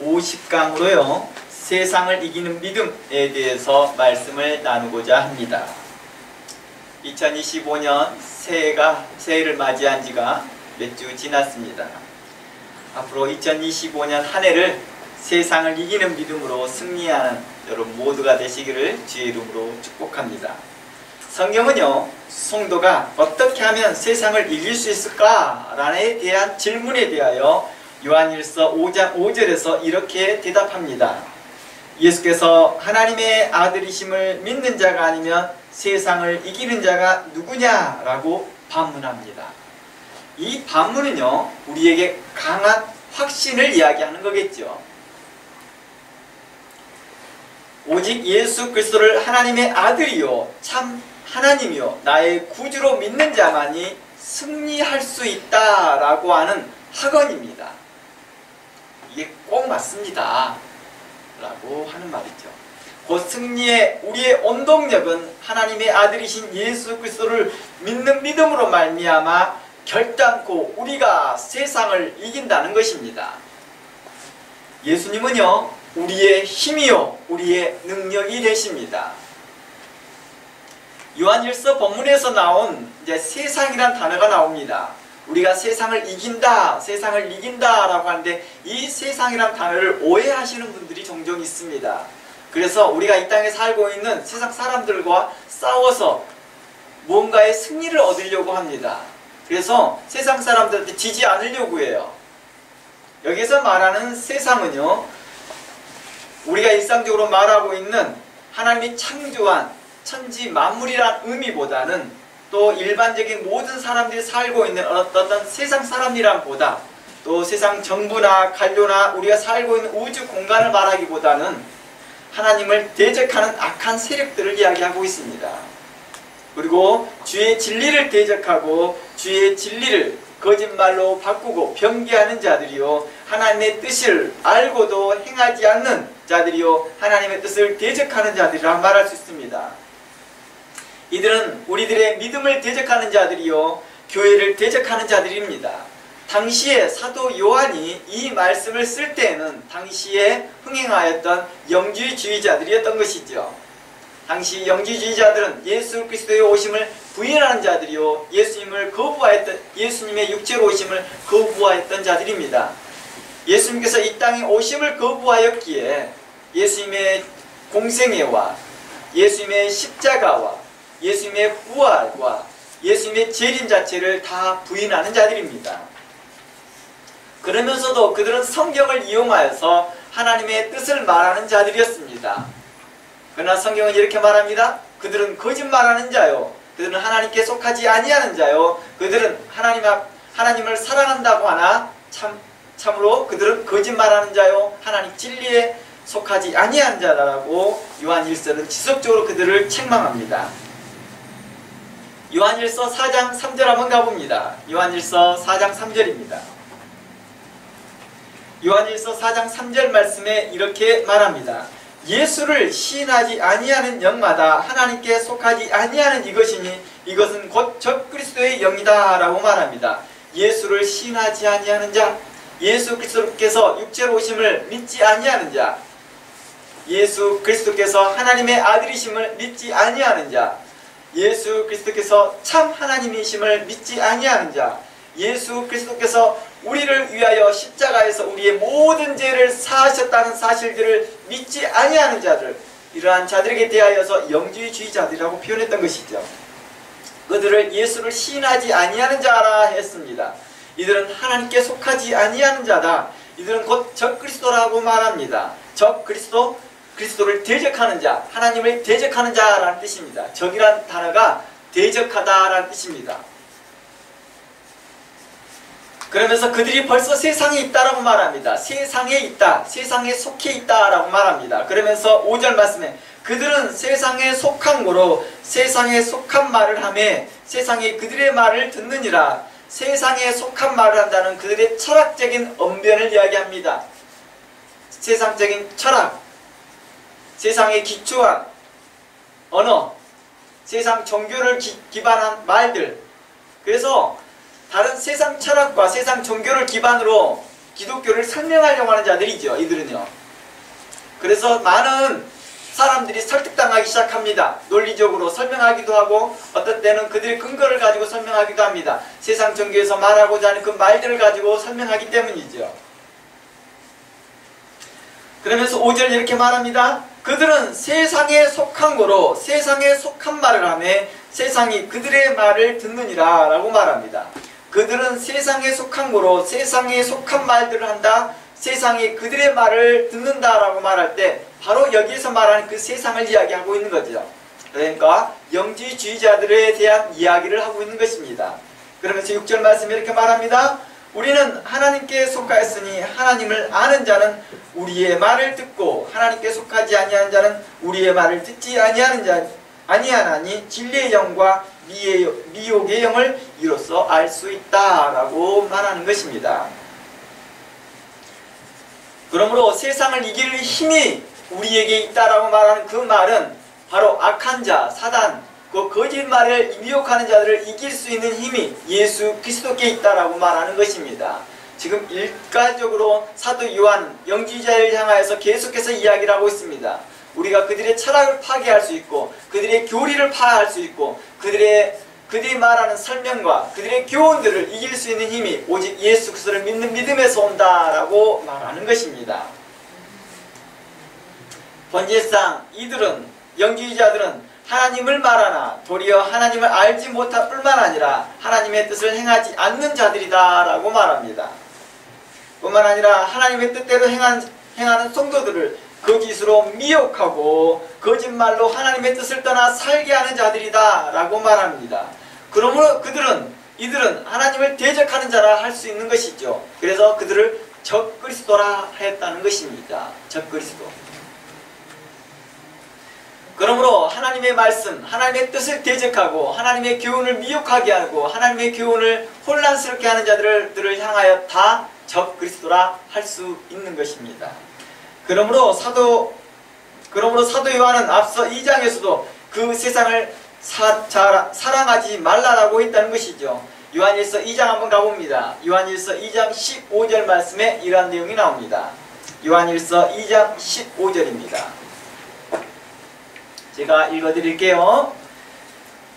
50강으로요 세상을 이기는 믿음에 대해서 말씀을 나누고자 합니다. 2025년 새해를 맞이한 지가 몇 주 지났습니다. 앞으로 2025년 한 해를 세상을 이기는 믿음으로 승리하는 여러분 모두가 되시기를 주의 이름으로 축복합니다. 성경은요 성도가 어떻게 하면 세상을 이길 수 있을까? 라에 대한 질문에 대하여 요한일서 5장 5절에서 이렇게 대답합니다. 예수께서 하나님의 아들이심을 믿는 자가 아니면 세상을 이기는 자가 누구냐? 라고 반문합니다. 이 반문은요 우리에게 강한 확신을 이야기하는 거겠죠. 오직 예수 그리스도를 하나님의 아들이요 참 하나님이요 나의 구주로 믿는 자만이 승리할 수 있다라고 하는 학언입니다. 이게 꼭 맞습니다 라고 하는 말이죠. 곧 승리의 우리의 원동력은 하나님의 아들이신 예수 그리스도를 믿는 믿음으로 말미암아 결단코 우리가 세상을 이긴다는 것입니다. 예수님은요 우리의 힘이요 우리의 능력이 되십니다. 요한일서 본문에서 나온 세상이란 단어가 나옵니다. 우리가 세상을 이긴다, 세상을 이긴다라고 하는데 이 세상이란 단어를 오해하시는 분들이 종종 있습니다. 그래서 우리가 이 땅에 살고 있는 세상 사람들과 싸워서 무언가의 승리를 얻으려고 합니다. 그래서 세상 사람들한테 지지 않으려고 해요. 여기서 말하는 세상은요 우리가 일상적으로 말하고 있는 하나님이 창조한 천지 만물이란 의미보다는 또 일반적인 모든 사람들이 살고 있는 어떤 세상 사람이란 보다 또 세상 정부나 관료나 우리가 살고 있는 우주 공간을 말하기보다는 하나님을 대적하는 악한 세력들을 이야기하고 있습니다. 그리고 주의 진리를 대적하고 주의 진리를 거짓말로 바꾸고 변개하는 자들이요 하나님의 뜻을 알고도 행하지 않는 자들이요 하나님의 뜻을 대적하는 자들이라 말할 수 있습니다. 이들은 우리들의 믿음을 대적하는 자들이요 교회를 대적하는 자들입니다. 당시에 사도 요한이 이 말씀을 쓸 때에는 당시에 흥행하였던 영지주의자들이었던 것이죠. 당시 영지주의자들은 예수 그리스도의 오심을 부인하는 자들이요 예수님을 거부하였던 예수님의 육체로 오심을 거부하였던 자들입니다. 예수님께서 이 땅에 오심을 거부하였기에 예수님의 공생애와 예수님의 십자가와 예수님의 부활과 예수님의 재림 자체를 다 부인하는 자들입니다. 그러면서도 그들은 성경을 이용하여서 하나님의 뜻을 말하는 자들이었습니다. 그러나 성경은 이렇게 말합니다. 그들은 거짓말하는 자요 그들은 하나님께 속하지 아니하는 자요 그들은 하나님을 사랑한다고 하나 참으로 그들은 거짓말하는 자요 하나님 진리에 속하지 아니하는 자라고 요한일서는 지속적으로 그들을 책망합니다. 요한일서 4장 3절 한번 가봅니다. 요한일서 4장 3절입니다. 요한일서 4장 3절 말씀에 이렇게 말합니다. 예수를 시인하지 아니하는 영마다 하나님께 속하지 아니하는 이것이니 이것은 곧 적그리스도의 영이다 라고 말합니다. 예수를 시인하지 아니하는 자 예수 그리스도께서 육체로 오심을 믿지 아니하는 자 예수 그리스도께서 하나님의 아들이심을 믿지 아니하는 자 예수 그리스도께서 참 하나님이심을 믿지 아니하는 자 예수 그리스도께서 우리를 위하여 십자가에서 우리의 모든 죄를 사하셨다는 사실들을 믿지 아니하는 자들 이러한 자들에게 대하여서 영지주의자들이라고 표현했던 것이죠. 그들을 예수를 시인하지 아니하는 자라 했습니다. 이들은 하나님께 속하지 아니하는 자다. 이들은 곧 적그리스도라고 말합니다. 적그리스도 그리스도를 대적하는 자, 하나님을 대적하는 자라는 뜻입니다. 적이란 단어가 대적하다라는 뜻입니다. 그러면서 그들이 벌써 세상에 있다라고 말합니다. 세상에 있다, 세상에 속해 있다라고 말합니다. 그러면서 5절 말씀에 그들은 세상에 속한 거로 세상에 속한 말을 하며 세상에 그들의 말을 듣느니라. 세상에 속한 말을 한다는 그들의 철학적인 언변을 이야기합니다. 세상적인 철학, 세상에 기초한 언어, 세상 종교를 기반한 말들. 그래서 다른 세상 철학과 세상 종교를 기반으로 기독교를 설명하려고 하는 자들이죠. 이들은요. 그래서 많은 사람들이 설득당하기 시작합니다. 논리적으로 설명하기도 하고 어떤 때는 그들의 근거를 가지고 설명하기도 합니다. 세상 종교에서 말하고자 하는 그 말들을 가지고 설명하기 때문이죠. 그러면서 5절 이렇게 말합니다. 그들은 세상에 속한 거로 세상에 속한 말을 하며 세상이 그들의 말을 듣느니라 라고 말합니다. 그들은 세상에 속한 거로 세상에 속한 말들을 한다. 세상이 그들의 말을 듣는다라고 말할 때 바로 여기에서 말하는 그 세상을 이야기하고 있는 거죠. 그러니까 영지주의자들에 대한 이야기를 하고 있는 것입니다. 그러면서 6절 말씀에 이렇게 말합니다. 우리는 하나님께 속하였으니 하나님을 아는 자는 우리의 말을 듣고 하나님께 속하지 아니하는 자는 우리의 말을 듣지 아니하나니 진리의 영과 미혹의 영을 이로써 알 수 있다라고 말하는 것입니다. 그러므로 세상을 이길 힘이 우리에게 있다라고 말하는 그 말은 바로 악한 자, 사단, 그 거짓말을 미혹하는 자들을 이길 수 있는 힘이 예수 그리스도께 있다라고 말하는 것입니다. 지금 일괄적으로 사도 요한은 영지주의자를 향하여서 계속해서 이야기를 하고 있습니다. 우리가 그들의 철학을 파괴할 수 있고 그들의 교리를 파괴할 수 있고 그들이 말하는 설명과 그들의 교훈들을 이길 수 있는 힘이 오직 예수 그리스도를 믿는 믿음에서 온다라고 말하는 것입니다. 본질상 이들은 영지주의자들은 하나님을 말하나 도리어 하나님을 알지 못할 뿐만 아니라 하나님의 뜻을 행하지 않는 자들이다 라고 말합니다. 뿐만 아니라 하나님의 뜻대로 행하는 성도들을 거짓으로 미혹하고 거짓말로 하나님의 뜻을 떠나 살게 하는 자들이다 라고 말합니다. 그러므로 이들은 하나님을 대적하는 자라 할 수 있는 것이죠. 그래서 그들을 적그리스도라 했다는 것입니다. 적그리스도. 그러므로 하나님의 말씀, 하나님의 뜻을 대적하고 하나님의 교훈을 미혹하게 하고 하나님의 교훈을 혼란스럽게 하는 자들을 향하여 다 적그리스도라 할 수 있는 것입니다. 그러므로 사도 요한은 앞서 2장에서도 그 세상을 사랑하지 말라라고 했다는 것이죠. 요한일서 2장 한번 가봅니다. 요한일서 2장 15절 말씀에 이러한 내용이 나옵니다. 요한일서 2장 15절입니다. 제가 읽어드릴게요.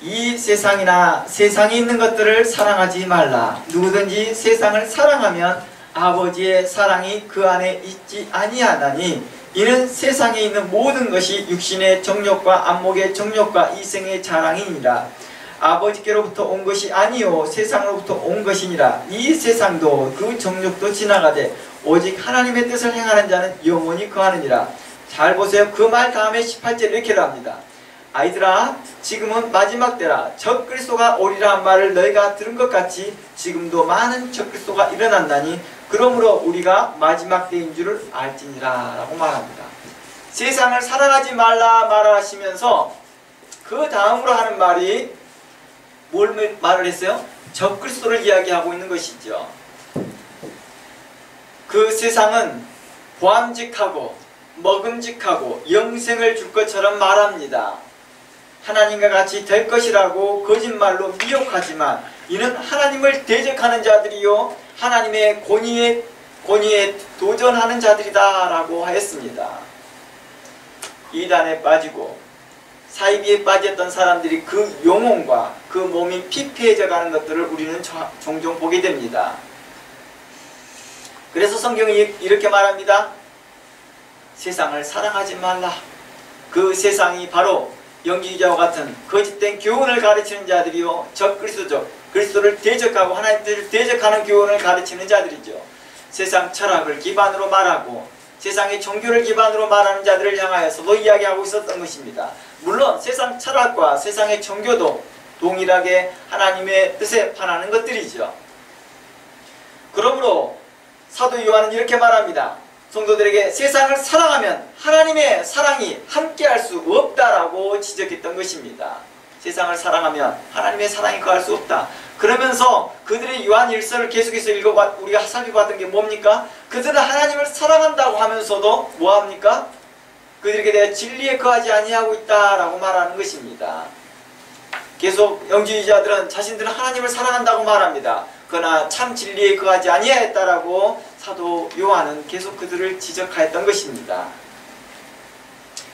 이 세상이나 세상에 있는 것들을 사랑하지 말라. 누구든지 세상을 사랑하면 아버지의 사랑이 그 안에 있지 아니하나니 이는 세상에 있는 모든 것이 육신의 정욕과 안목의 정욕과 이생의 자랑이니라. 아버지께로부터 온 것이 아니요 세상으로부터 온 것이니라. 이 세상도 그 정욕도 지나가되 오직 하나님의 뜻을 행하는 자는 영원히 거하느니라. 잘 보세요. 그 말 다음에 18절 이렇게 합니다. 아이들아 지금은 마지막 때라. 적그리스도가 오리라 한 말을 너희가 들은 것 같이 지금도 많은 적그리스도가 일어난다니 그러므로 우리가 마지막 때인 줄을 알지니라 라고 말합니다. 세상을 사랑하지 말라 말하시면서 그 다음으로 하는 말이 뭘 말을 했어요? 적그리스도를 이야기하고 있는 것이죠. 그 세상은 보암직하고 먹음직하고 영생을 줄 것처럼 말합니다. 하나님과 같이 될 것이라고 거짓말로 미혹하지만 이는 하나님을 대적하는 자들이요 하나님의 권위에 도전하는 자들이다 라고 하였습니다. 이단에 빠지고 사이비에 빠졌던 사람들이 그 영혼과 그 몸이 피폐해져 가는 것들을 우리는 종종 보게 됩니다. 그래서 성경이 이렇게 말합니다. 세상을 사랑하지 말라. 그 세상이 바로 영지주의자와 같은 거짓된 교훈을 가르치는 자들이요 적그리스도죠. 그리스도를 대적하고 하나님을 대적하는 교훈을 가르치는 자들이죠. 세상 철학을 기반으로 말하고 세상의 종교를 기반으로 말하는 자들을 향하여서도 이야기하고 있었던 것입니다. 물론 세상 철학과 세상의 종교도 동일하게 하나님의 뜻에 반하는 것들이죠. 그러므로 사도 요한은 이렇게 말합니다. 성도들에게 세상을 사랑하면 하나님의 사랑이 함께할 수 없다라고 지적했던 것입니다. 세상을 사랑하면 하나님의 사랑이 거할 수 없다. 그러면서 그들의 요한 일서를 계속해서 우리가 살펴봤던 게 뭡니까? 그들은 하나님을 사랑한다고 하면서도 뭐합니까? 그들에게 대해 진리에 거하지 아니하고 있다라고 말하는 것입니다. 계속 영지주의자들은 자신들은 하나님을 사랑한다고 말합니다. 그러나 참 진리에 거하지 아니하였다라고 사도 요한은 계속 그들을 지적하였던 것입니다.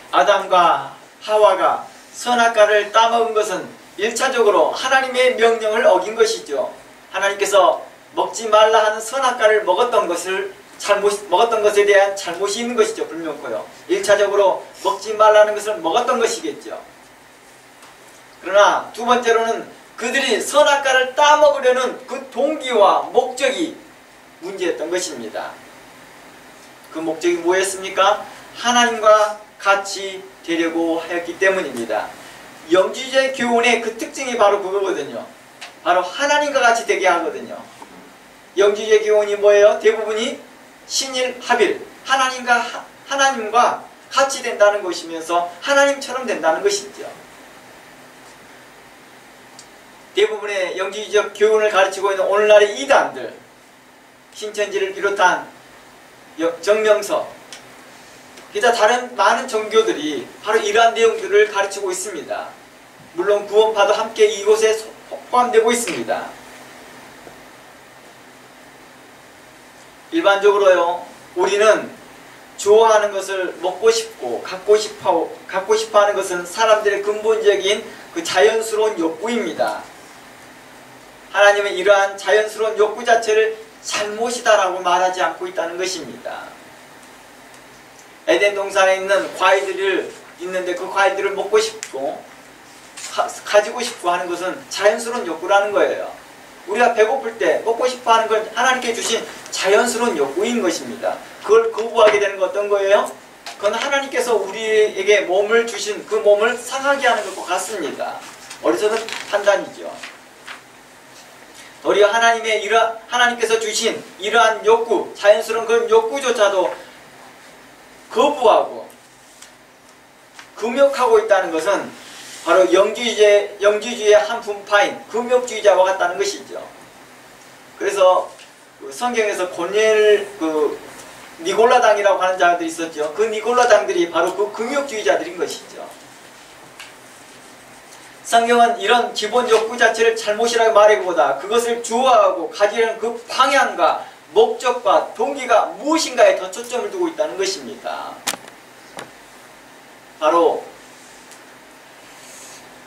아담과 하와가 선악과를 따먹은 것은 1차적으로 하나님의 명령을 어긴 것이죠. 하나님께서 먹지 말라 하는 선악과를 먹었던 것에 대한 잘못이 있는 것이죠. 불명코요. 1차적으로 먹지 말라는 것을 먹었던 것이겠죠. 그러나 두 번째로는 그들이 선악과를 따먹으려는 그 동기와 목적이 문제였던 것입니다. 그 목적이 뭐였습니까? 하나님과 같이 되려고 하였기 때문입니다. 영주주의 교훈의 그 특징이 바로 그거거든요. 바로 하나님과 같이 되게 하거든요. 영주주의 교훈이 뭐예요? 대부분이 신일 합일, 하나님과 같이 된다는 것이면서 하나님처럼 된다는 것이죠. 대부분의 영주주의적 교훈을 가르치고 있는 오늘날의 이단들, 신천지를 비롯한 정명서, 기타 다른 많은 종교들이 바로 이러한 내용들을 가르치고 있습니다. 물론 구원파도 함께 이곳에 포함되고 있습니다. 일반적으로요, 우리는 좋아하는 것을 먹고 싶고 갖고 싶어 하는 것은 사람들의 근본적인 그 자연스러운 욕구입니다. 하나님은 이러한 자연스러운 욕구 자체를 잘못이다라고 말하지 않고 있다는 것입니다. 에덴 동산에 있는 과일들을 있는데 그 과일들을 먹고 싶고 가지고 싶어 하는 것은 자연스러운 욕구라는 거예요. 우리가 배고플 때 먹고 싶어 하는 건 하나님께 주신 자연스러운 욕구인 것입니다. 그걸 거부하게 되는 건 어떤 거예요? 그건 하나님께서 우리에게 몸을 주신 그 몸을 상하게 하는 것과 같습니다. 어리석은 판단이죠. 도리어 하나님께서 주신 이러한 욕구, 자연스러운 그런 욕구조차도 거부하고 금욕하고 있다는 것은 바로 영주주의의 한 분파인 금욕주의자와 같다는 것이죠. 그래서 성경에서 니골라당이라고 하는 자들이 있었죠. 그 니골라당들이 바로 그 금욕주의자들인 것이죠. 성경은 이런 기본 욕구 자체를 잘못이라고 말하기보다 그것을 좋아하고 가지려는 그 방향과 목적과 동기가 무엇인가에 더 초점을 두고 있다는 것입니다. 바로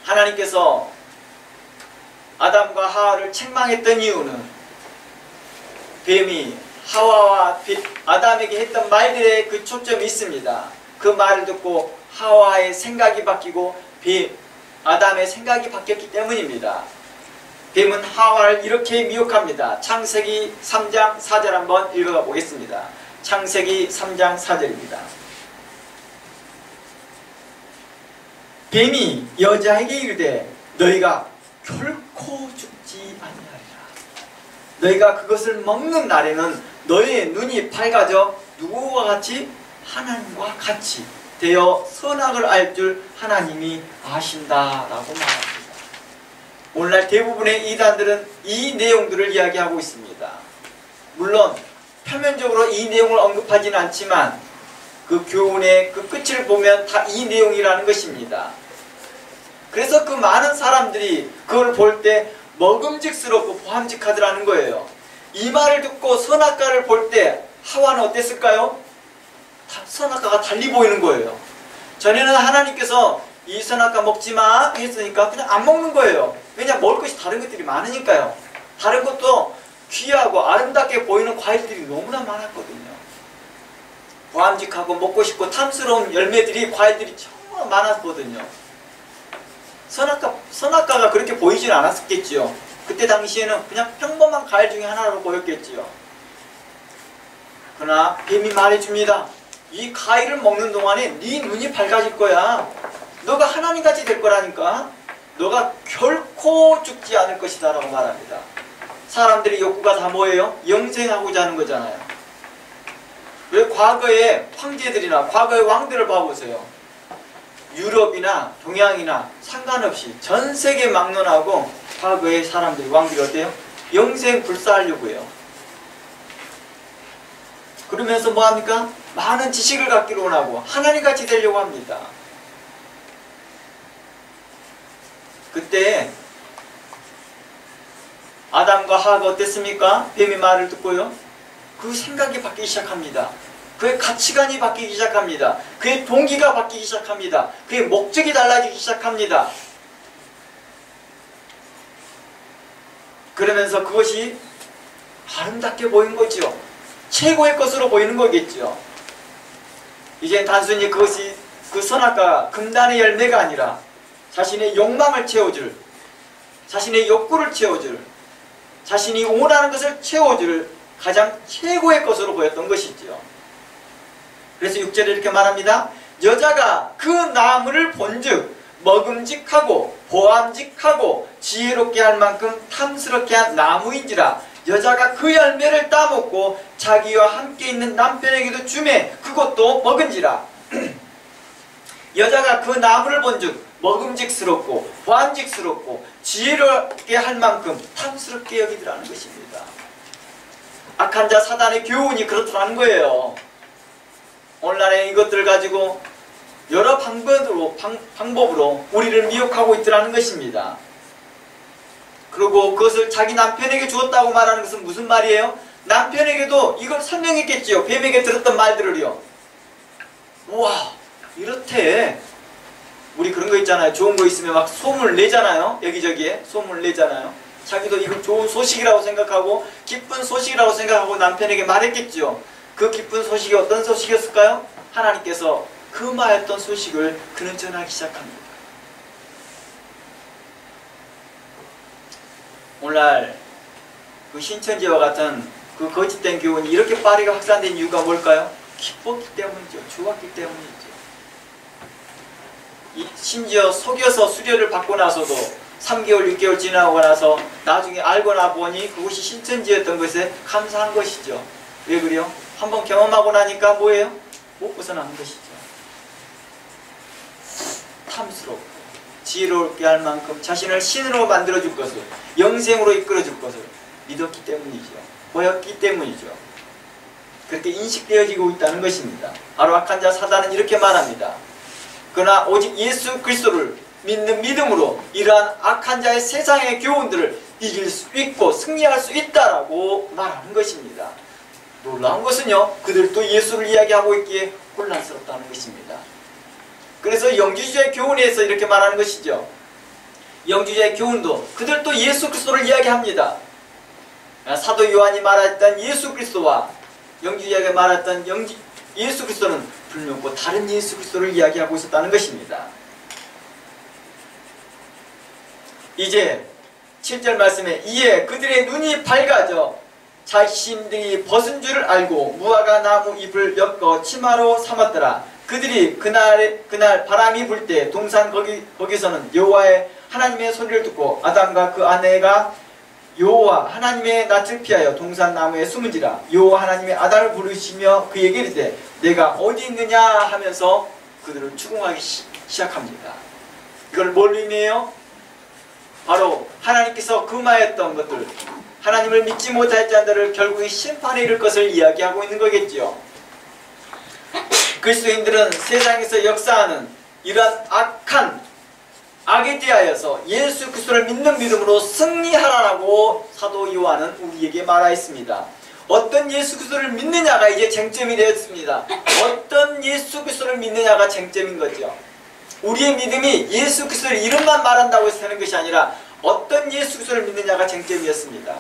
하나님께서 아담과 하와를 책망했던 이유는 뱀이 하와와 아담에게 했던 말들의 그 초점이 있습니다. 그 말을 듣고 하와의 생각이 바뀌고 아담의 생각이 바뀌었기 때문입니다. 뱀은 하와를 이렇게 미혹합니다. 창세기 3장 4절 한번 읽어가 보겠습니다. 창세기 3장 4절입니다. 뱀이 여자에게 이르되 너희가 결코 죽지 아니하리라. 너희가 그것을 먹는 날에는 너희의 눈이 밝아져 누구와 같이? 하나님과 같이 되어 선악을 알 줄 하나님이 아신다라고 말합니다. 오늘날 대부분의 이단들은 이 내용들을 이야기하고 있습니다. 물론 표면적으로 이 내용을 언급하지는 않지만 그 교훈의 그 끝을 보면 다 이 내용이라는 것입니다. 그래서 그 많은 사람들이 그걸 볼 때 먹음직스럽고 보함직하더라는 거예요. 이 말을 듣고 선악과를 볼 때 하와는 어땠을까요? 선악과가 달리 보이는 거예요. 전에는 하나님께서 이 선악과 먹지마 했으니까 그냥 안 먹는 거예요. 왜냐? 먹을 것이 다른 것들이 많으니까요. 다른 것도 귀하고 아름답게 보이는 과일들이 너무나 많았거든요. 보함직하고 먹고 싶고 탐스러운 열매들이, 과일들이 정말 많았거든요. 선악과가 그렇게 보이지는 않았겠지요. 그때 당시에는 그냥 평범한 과일 중에 하나로 보였겠지요. 그러나 뱀이 말해줍니다. 이 과일을 먹는 동안에 네 눈이 밝아질 거야. 너가 하나님같이 될 거라니까. 너가 결코 죽지 않을 것이다 라고 말합니다. 사람들의 욕구가 다 뭐예요? 영생하고자 하는 거잖아요. 왜 과거의 황제들이나 과거의 왕들을 봐보세요. 유럽이나 동양이나 상관없이 전 세계 막론하고 과거의 사람들이, 왕들이 어때요? 영생 불사하려고 해요. 그러면서 뭐합니까? 많은 지식을 갖기로 원하고 하나님같이 되려고 합니다. 그때 아담과 하와가 어땠습니까? 뱀의 말을 듣고요. 그 생각이 바뀌기 시작합니다. 그의 가치관이 바뀌기 시작합니다. 그의 동기가 바뀌기 시작합니다. 그의 목적이 달라지기 시작합니다. 그러면서 그것이 아름답게 보이는 거죠. 최고의 것으로 보이는 거겠죠. 이제 단순히 그것이 그 선악과 금단의 열매가 아니라 자신의 욕망을 채워줄, 자신의 욕구를 채워줄, 자신이 원하는 것을 채워줄 가장 최고의 것으로 보였던 것이지요. 그래서 6절에 이렇게 말합니다. 여자가 그 나무를 본즉 먹음직하고 보암직하고 지혜롭게 할 만큼 탐스럽게 한 나무인지라. 여자가 그 열매를 따먹고 자기와 함께 있는 남편에게도 주매 그것도 먹은지라. 여자가 그 나무를 본즉 먹음직스럽고 보암직스럽고 지혜롭게 할 만큼 탐스럽게 여기더라는 것입니다. 악한 자 사단의 교훈이 그렇더라는 거예요. 오늘날에 이것들을 가지고 여러 방법으로 우리를 미혹하고 있더라는 것입니다. 그리고 그것을 자기 남편에게 주었다고 말하는 것은 무슨 말이에요? 남편에게도 이걸 설명했겠지요. 뱀에게 들었던 말들을요. 우와, 이렇대. 우리 그런 거 있잖아요. 좋은 거 있으면 막 소문을 내잖아요. 여기저기에 소문을 내잖아요. 자기도 이거 좋은 소식이라고 생각하고 기쁜 소식이라고 생각하고 남편에게 말했겠죠. 그 기쁜 소식이 어떤 소식이었을까요? 하나님께서 금하였던 소식을 그는 전하기 시작합니다. 오늘날 그 신천지와 같은 그 거짓된 교훈이 이렇게 빠르게 확산된 이유가 뭘까요? 기뻤기 때문이죠. 좋았기 때문이죠. 심지어 속여서 수료를 받고 나서도 3개월, 6개월 지나고 나서 나중에 알고나 보니 그것이 신천지였던 것에 감사한 것이죠. 왜 그래요? 한번 경험하고 나니까 뭐예요? 못 벗어나는 것이죠. 탐스럽고 지혜롭게 할 만큼 자신을 신으로 만들어줄 것을, 영생으로 이끌어줄 것을 믿었기 때문이죠. 보였기 때문이죠. 그렇게 인식되어지고 있다는 것입니다. 바로 악한 자 사단은 이렇게 말합니다. 그러나 오직 예수 그리스도를 믿는 믿음으로 이러한 악한 자의 세상의 교훈들을 이길 수 있고 승리할 수 있다라고 말하는 것입니다. 놀라운 것은요, 그들도 예수를 이야기하고 있기에 혼란스럽다는 것입니다. 그래서 영주주의 교훈에서 이렇게 말하는 것이죠. 영주주의 교훈도 그들도 예수 그리스도를 이야기합니다. 사도 요한이 말했던 예수 그리스도와 영주주의가 말했던 예수 그리스도는 불명고 다른 예수 그리스도를 이야기하고 있었다는 것입니다. 이제 7절 말씀에 이에 그들의 눈이 밝아져 자신들이 벗은 줄을 알고 무화과 나무 잎을 엮어 치마로 삼았더라. 그들이 그날 바람이 불 때 동산 거기서는 여호와의 하나님의 소리를 듣고 아담과 그 아내가 여호와 하나님의 낯을 피하여 동산 나무에 숨은지라. 여호와 하나님의 아담을 부르시며 그에게 이르되 내가 어디 있느냐 하면서 그들을 추궁하기 시작합니다. 이걸 뭘 의미해요? 바로 하나님께서 금하였던 것들, 하나님을 믿지 못할 자들을 결국에 심판에 이를 것을 이야기하고 있는 거겠지요. 그리스도인들은 세상에서 역사하는 이러한 악에 대하여서 예수 그리스도를 믿는 믿음으로 승리하라라고 사도 요한은 우리에게 말하였습니다. 어떤 예수 그리스도를 믿느냐가 이제 쟁점이 되었습니다. 어떤 예수 그리스도를 믿느냐가 쟁점인 거죠. 우리의 믿음이 예수 그리스도의 이름만 말한다고 해서 되는 것이 아니라 어떤 예수 그리스도를 믿느냐가 쟁점이었습니다.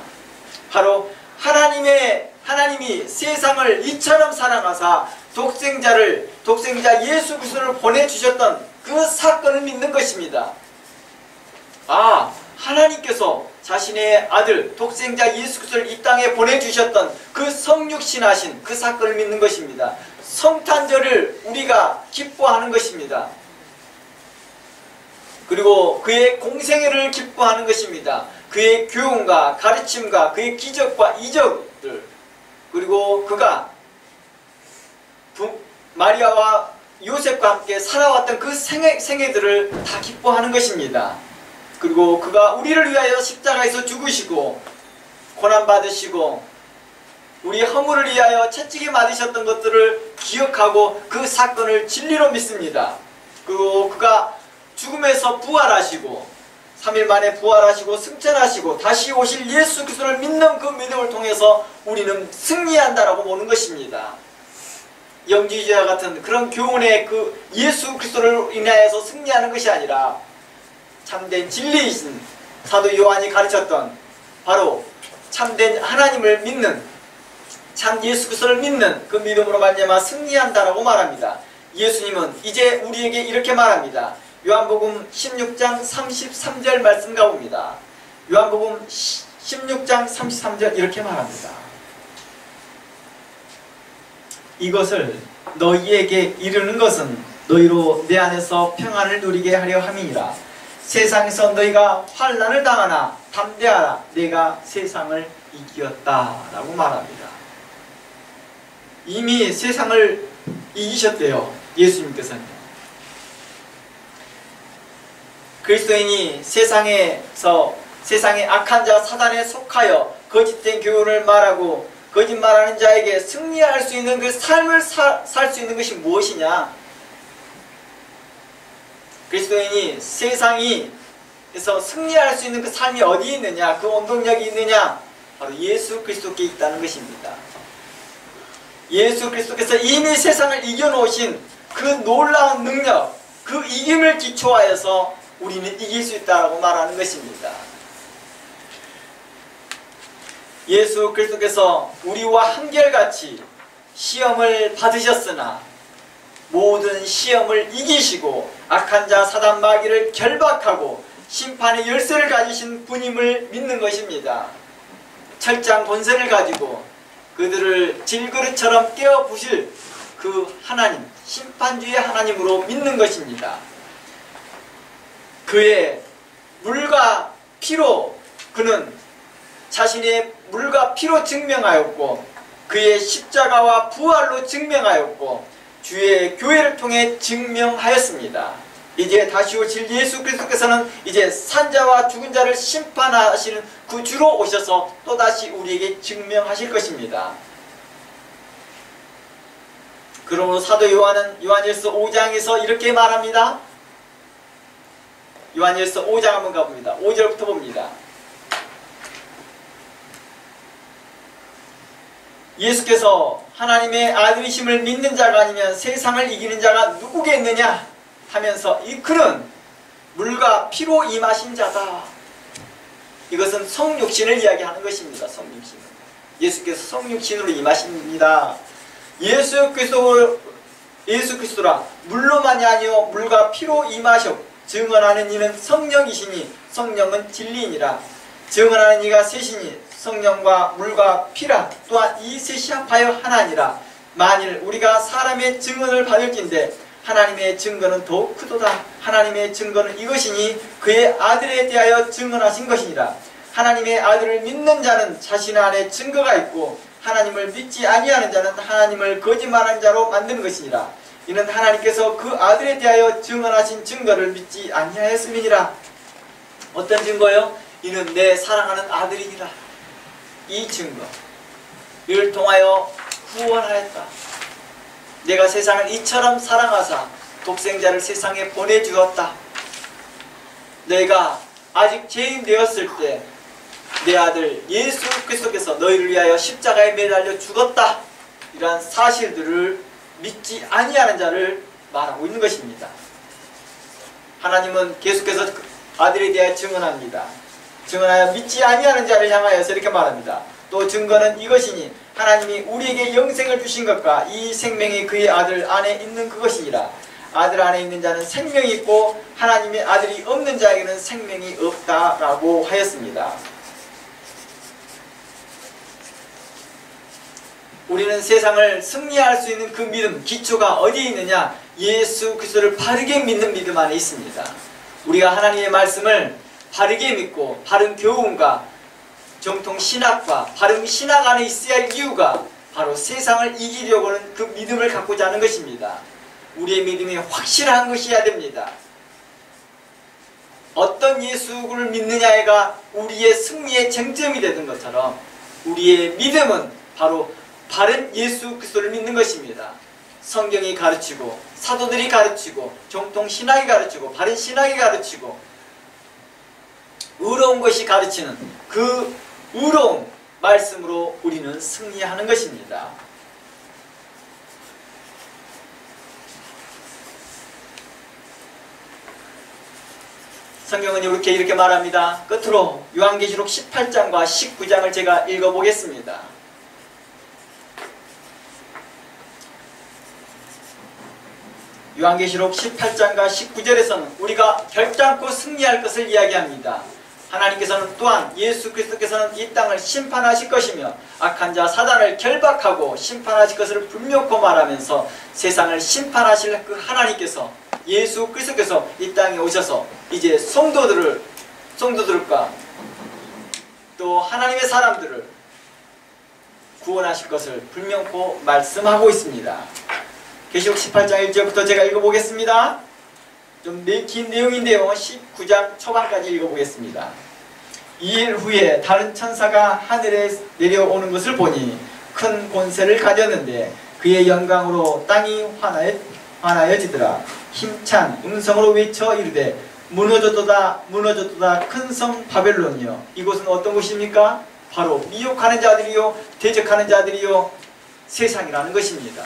바로 하나님이 세상을 이처럼 사랑하사 독생자 예수 그리스도를 보내주셨던 그 사건을 믿는 것입니다. 하나님께서 자신의 아들 독생자 예수 그리스도를 이 땅에 보내주셨던 그 성육신하신 그 사건을 믿는 것입니다. 성탄절을 우리가 기뻐하는 것입니다. 그리고 그의 공생애를 기뻐하는 것입니다. 그의 교훈과 가르침과 그의 기적과 이적들, 그리고 그가 마리아와 요셉과 함께 살아왔던 그 생애들을 다 기뻐하는 것입니다. 그리고 그가 우리를 위하여 십자가에서 죽으시고 고난받으시고 우리 허물을 위하여 채찍에 맞으셨던 것들을 기억하고 그 사건을 진리로 믿습니다. 그리고 그가 죽음에서 부활하시고 3일 만에 부활하시고 승천하시고 다시 오실 예수 그리스도를 믿는 그 믿음을 통해서 우리는 승리한다라고 보는 것입니다. 영지주의와 같은 그런 교훈의 그 예수 그리스도를 인하여서 승리하는 것이 아니라 참된 진리이신 사도 요한이 가르쳤던 바로 참된 하나님을 믿는, 참 예수 그리스도를 믿는 그 믿음으로 말미암아 승리한다라고 말합니다. 예수님은 이제 우리에게 이렇게 말합니다. 요한복음 16장 33절 말씀 가봅니다. 요한복음 16장 33절 이렇게 말합니다. 이것을 너희에게 이르는 것은 너희로 내 안에서 평안을 누리게 하려 함이니라. 세상에서 너희가 환난을 당하나 담대하라. 내가 세상을 이겼다 라고 말합니다. 이미 세상을 이기셨대요. 예수님께서는. 그리스도인이 세상에서 세상의 악한 자 사단에 속하여 거짓된 교훈을 말하고 거짓말하는 자에게 승리할 수 있는 그 삶을 살 수 있는 것이 무엇이냐? 그리스도인이 세상에서 승리할 수 있는 그 삶이 어디에 있느냐? 그 원동력이 있느냐? 바로 예수 그리스도께 있다는 것입니다. 예수 그리스도께서 이미 세상을 이겨놓으신 그 놀라운 능력, 그 이김을 기초하여서 우리는 이길 수 있다고 말하는 것입니다. 예수 그리스도께서 우리와 한결같이 시험을 받으셨으나 모든 시험을 이기시고 악한 자 사단 마귀를 결박하고 심판의 열쇠를 가지신 분임을 믿는 것입니다. 철장 권세를 가지고 그들을 질그릇처럼 깨어 부실 그 하나님, 심판주의 하나님으로 믿는 것입니다. 그의 물과 피로 그는 자신의 물과 피로 증명하였고 그의 십자가와 부활로 증명하였고 주의 교회를 통해 증명하였습니다. 이제 다시 오실 예수 그리스도께서는 이제 산자와 죽은 자를 심판하시는 그 주로 오셔서 또다시 우리에게 증명하실 것입니다. 그러므로 사도 요한은 요한일서 5장에서 이렇게 말합니다. 요한일서 5장 한번 가봅니다. 5절부터 봅니다. 예수께서 하나님의 아들이심을 믿는 자가 아니면 세상을 이기는 자가 누구겠느냐 하면서 이 그는 물과 피로 임하신 자다. 이것은 성육신을 이야기하는 것입니다. 성육신. 예수께서 성육신으로 임하십니다. 예수 그리스도라 물로만이 아니요 물과 피로 임하셨 증언하는 이는 성령이시니 성령은 진리이니라. 증언하는 이가 셋이니 성령과 물과 피라. 또한 이 셋이 합하여 하나니라. 만일 우리가 사람의 증언을 받을진대 하나님의 증거는 더욱 크도다. 하나님의 증거는 이것이니 그의 아들에 대하여 증언하신 것이니라. 하나님의 아들을 믿는 자는 자신 안에 증거가 있고 하나님을 믿지 아니하는 자는 하나님을 거짓말하는 자로 만드는 것이니라. 이는 하나님께서 그 아들에 대하여 증언하신 증거를 믿지 아니하였음이니라. 어떤 증거요? 이는 내 사랑하는 아들이니라. 이 증거, 이를 통하여 구원하였다. 내가 세상을 이처럼 사랑하사 독생자를 세상에 보내주었다. 내가 아직 죄인 되었을 때 내 아들 예수 그리스도께서 너희를 위하여 십자가에 매달려 죽었다. 이러한 사실들을 믿지 아니하는 자를 말하고 있는 것입니다. 하나님은 계속해서 아들에 대하여 증언합니다. 증언하여 믿지 아니하는 자를 향하여서 이렇게 말합니다. 또 증거는 이것이니 하나님이 우리에게 영생을 주신 것과 이 생명이 그의 아들 안에 있는 그것이니라. 아들 안에 있는 자는 생명이 있고 하나님의 아들이 없는 자에게는 생명이 없다라고 하였습니다. 우리는 세상을 승리할 수 있는 그 믿음, 기초가 어디에 있느냐? 예수 그리스도를 바르게 믿는 믿음 안에 있습니다. 우리가 하나님의 말씀을 바르게 믿고 바른 교훈과 정통 신학과 바른 신학 안에 있어야 할 이유가 바로 세상을 이기려고 하는 그 믿음을 갖고자 하는 것입니다. 우리의 믿음이 확실한 것이어야 됩니다. 어떤 예수를 믿느냐가 우리의 승리의 쟁점이 되는 것처럼 우리의 믿음은 바로 바른 예수 그리스도를 믿는 것입니다. 성경이 가르치고 사도들이 가르치고 정통 신학이 가르치고 바른 신학이 가르치고 의로운 것이 가르치는 그 의로운 말씀으로 우리는 승리하는 것입니다. 성경은 이렇게 말합니다. 끝으로 요한계시록 18장과 19장을 제가 읽어보겠습니다. 요한계시록 18장과 19절에서는 우리가 결단코 승리할 것을 이야기합니다. 하나님께서는 또한 예수 그리스도께서는 이 땅을 심판하실 것이며 악한 자 사단을 결박하고 심판하실 것을 분명코 말하면서 세상을 심판하실 그 하나님께서 예수 그리스도께서 이 땅에 오셔서 이제 성도들과 또 하나님의 사람들을 구원하실 것을 분명코 말씀하고 있습니다. 계시록 18장 1절부터 제가 읽어보겠습니다. 좀 긴 내용인데요. 19장 초반까지 읽어보겠습니다. 2일 후에 다른 천사가 하늘에 내려오는 것을 보니 큰 권세를 가졌는데 그의 영광으로 땅이 환하여지더라. 힘찬 음성으로 외쳐 이르되 무너졌도다 무너졌도다 큰 성 바벨론이여. 이곳은 어떤 곳입니까? 바로 미혹하는 자들이요 대적하는 자들이요 세상이라는 것입니다.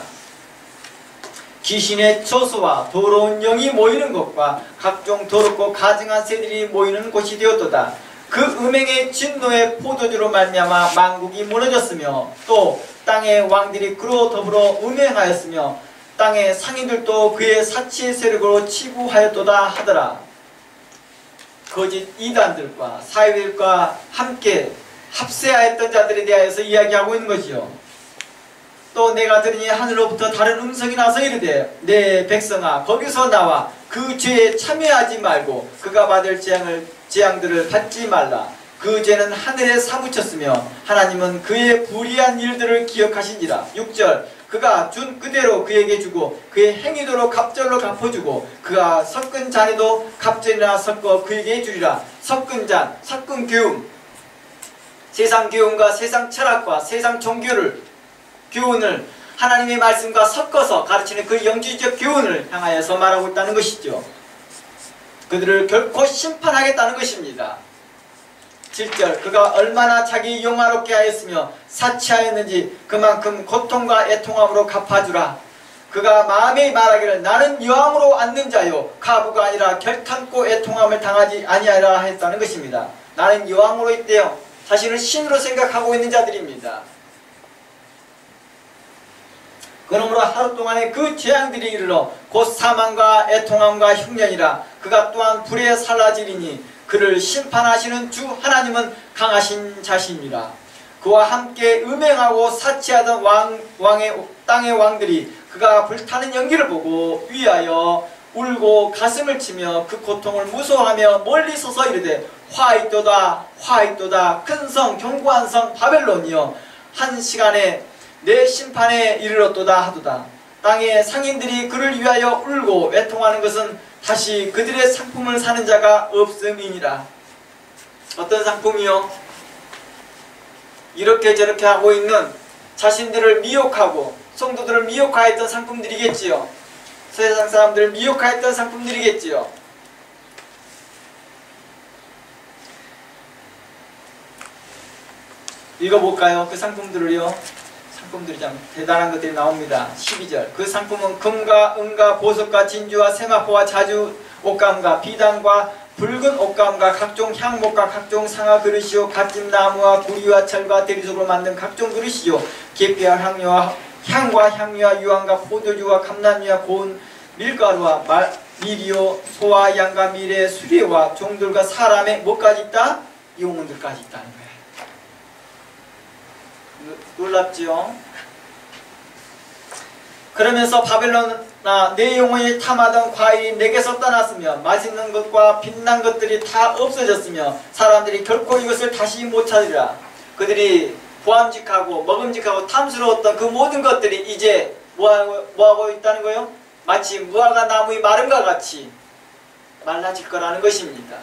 귀신의 처소와 더러운 영이 모이는 곳과 각종 더럽고 가증한 새들이 모이는 곳이 되었도다. 그 음행의 진노의 포도주로 말미암아 만국이 무너졌으며 또 땅의 왕들이 그로 더불어 음행하였으며 땅의 상인들도 그의 사치의 세력으로 치부하였도다 하더라. 거짓 이단들과 사회들과 함께 합세하였던 자들에 대하여서 이야기하고 있는 것이요. 또 내가 들으니 하늘로부터 다른 음성이 나서 이르되 내 백성아 거기서 나와 그 죄에 참여하지 말고 그가 받을 재앙들을 받지 말라. 그 죄는 하늘에 사무쳤으며 하나님은 그의 불의한 일들을 기억하신지라. 6절 그가 준 그대로 그에게 주고 그의 행위대로 갑절로 갚아주고 그가 섞은 잔에도 갑절이나 섞어 그에게 주리라. 섞은 잔, 섞은 교훈, 세상 교훈과 세상 철학과 세상 교훈을 하나님의 말씀과 섞어서 가르치는 그 영지적 교훈을 향하여서 말하고 있다는 것이죠. 그들을 결코 심판하겠다는 것입니다. 7절 그가 얼마나 자기 영화롭게 하였으며 사치하였는지 그만큼 고통과 애통함으로 갚아주라. 그가 마음에 말하기를 나는 여왕으로 앉는 자요 가부가 아니라 결탄코 애통함을 당하지 아니하리라 했다는 것입니다. 나는 여왕으로 있대요. 자신을 신으로 생각하고 있는 자들입니다. 그러므로 하루 동안에 그 재앙들이 이르러 곧 사망과 애통함과 흉년이라. 그가 또한 불에 살라지리니 그를 심판하시는 주 하나님은 강하신 자신이라. 그와 함께 음행하고 사치하던 땅의 왕들이 그가 불타는 연기를 보고 위하여 울고 가슴을 치며 그 고통을 무서워하며 멀리 서서 이르되 화있도다 화있도다 큰 성 견고한 성 바벨론이여 한 시간에 내 심판에 이르렀도다 하도다. 땅의 상인들이 그를 위하여 울고 애통하는 것은 다시 그들의 상품을 사는 자가 없음이니라. 어떤 상품이요? 이렇게 저렇게 하고 있는 자신들을 미혹하고 성도들을 미혹하였던 상품들이겠지요. 세상 사람들을 미혹하였던 상품들이겠지요. 읽어볼까요? 그 상품들을요. 상품들이 참 대단한 것들이 나옵니다. 12절 그 상품은 금과 은과 보석과 진주와 세마포와 자주 옷감과 비단과 붉은 옷감과 각종 향목과 각종 상아 그릇이요 갓집나무와 구리와 철과 대리석으로 만든 각종 그릇이요 계피와 향과 향유와 유황과 포도주와 감람유와 고운 밀가루와 밀이요 소와 양과 밀의 수레와 종들과 사람의 뭐까지 있다? 영혼들까지 있다는 거예요. 놀랍지요? 그러면서 바벨론아 내 영혼이 탐하던 과일이 내게서 떠났으며 맛있는 것과 빛난 것들이 다 없어졌으며 사람들이 결코 이것을 다시 못 찾으리라. 그들이 보암직하고 먹음직하고 탐스러웠던 그 모든 것들이 이제 뭐하고 있다는 거예요? 마치 무화과 나무의 마름과 같이 말라질 거라는 것입니다.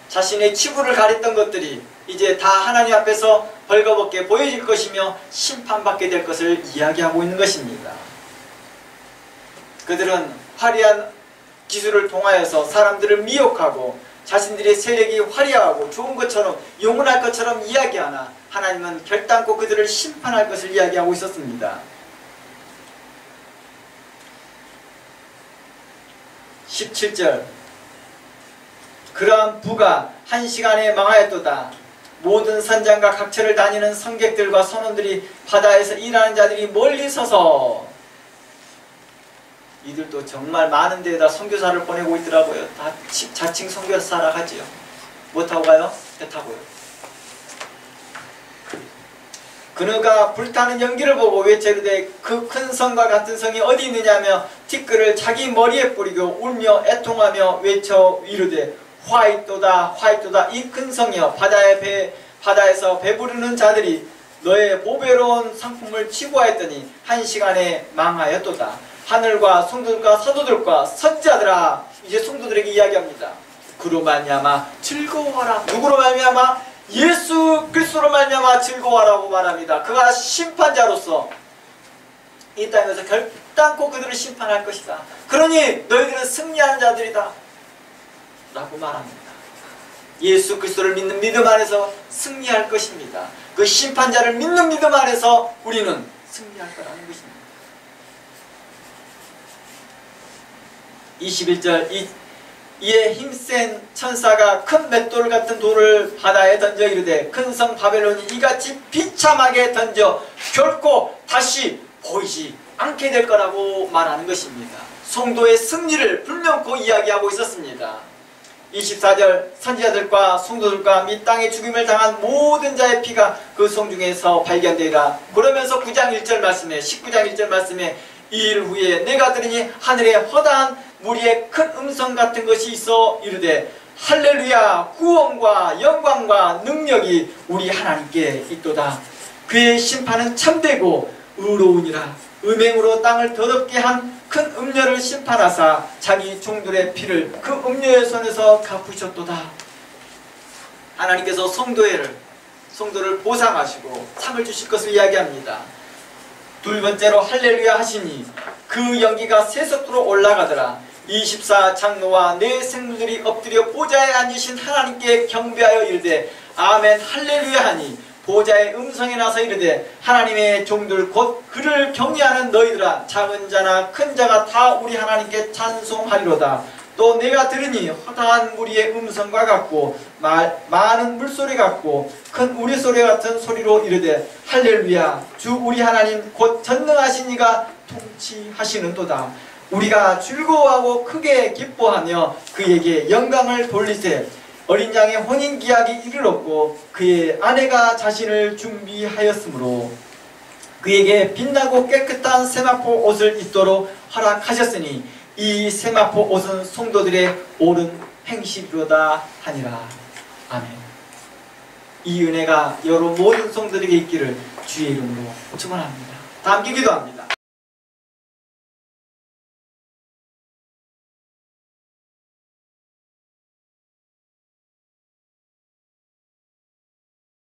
자신의 치부를 가렸던 것들이 이제 다 하나님 앞에서 벌거벗게 보여질 것이며 심판받게 될 것을 이야기하고 있는 것입니다. 그들은 화려한 기술을 통하여서 사람들을 미혹하고 자신들의 세력이 화려하고 좋은 것처럼 영원할 것처럼 이야기하나 하나님은 결단코 그들을 심판할 것을 이야기하고 있었습니다. 17절 그러한 부가 한 시간에 망하였도다. 모든 선장과 각처를 다니는 선객들과 선원들이 바다에서 일하는 자들이 멀리 서서 이들도 정말 많은 데에다 선교사를 보내고 있더라고요. 다 자칭 선교사라 하지요. 뭐 타고 가요? 배 타고요. 그누가 불타는 연기를 보고 외치되 그 큰 성과 같은 성이 어디 있느냐며 티끌을 자기 머리에 뿌리고 울며 애통하며 외쳐 이르되 화이토다 화이토다 이 큰 성이여 바다에서 배부르는 자들이 너의 보배로운 상품을 취고하였더니 한 시간에 망하였도다. 하늘과 성도들과 사도들과 선지자들아, 이제 성도들에게 이야기합니다. 그로 말미암아 즐거워하라. 누구로 말미암아? 예수 그리스도로 말미암아 즐거워하라고 말합니다. 그가 심판자로서 이 땅에서 결단코 그들을 심판할 것이다. 그러니 너희들은 승리하는 자들이다 라고 말합니다. 예수 그리스도를 믿는 믿음 안에서 승리할 것입니다. 그 심판자를 믿는 믿음 안에서 우리는 승리할 거라는 것입니다. 21절 이에 힘센 천사가 큰 맷돌 같은 돌을 바다에 던져 이르되 큰 성 바벨론이 이같이 비참하게 던져 결코 다시 보이지 않게 될 거라고 말하는 것입니다. 성도의 승리를 불명코 이야기하고 있었습니다. 24절 선지자들과 성도들과 및 땅에 죽임을 당한 모든 자의 피가 그 성 중에서 발견되리라. 그러면서 9장 1절 말씀에 19장 1절 말씀에 이 일 후에 내가 들으니 하늘에 허다한 무리의 큰 음성 같은 것이 있어 이르되 할렐루야 구원과 영광과 능력이 우리 하나님께 있도다. 그의 심판은 참되고 의로우니라. 음행으로 땅을 더럽게 한 큰 음녀를 심판하사 자기 종들의 피를 그 음녀의 손에서 갚으셨도다. 하나님께서 성도를 보상하시고 상을 주실 것을 이야기합니다. 두 번째로 할렐루야 하시니 그 연기가 세속도로 올라가더라. 24 장로와 네 생물들이 엎드려 보좌에 앉으신 하나님께 경배하여 이르되 아멘 할렐루야 하니 보좌의 음성이 나서 이르되 하나님의 종들 곧 그를 경외하는 너희들아 작은 자나 큰 자가 다 우리 하나님께 찬송하리로다. 또 내가 들으니 허다한 무리의 음성과 같고 많은 물소리 같고 큰 우리소리 같은 소리로 이르되 할렐루야 주 우리 하나님 곧 전능하신 이가 통치하시는도다. 우리가 즐거워하고 크게 기뻐하며 그에게 영광을 돌리세. 어린 양의 혼인 기약이 이르렀고 그의 아내가 자신을 준비하였으므로 그에게 빛나고 깨끗한 세마포 옷을 입도록 허락하셨으니 이 세마포 옷은 성도들의 옳은 행실이로다 하니라. 아멘. 이 은혜가 여러 모든 성도들에게 있기를 주의 이름으로 축원합니다. 다 함께 기도합니다.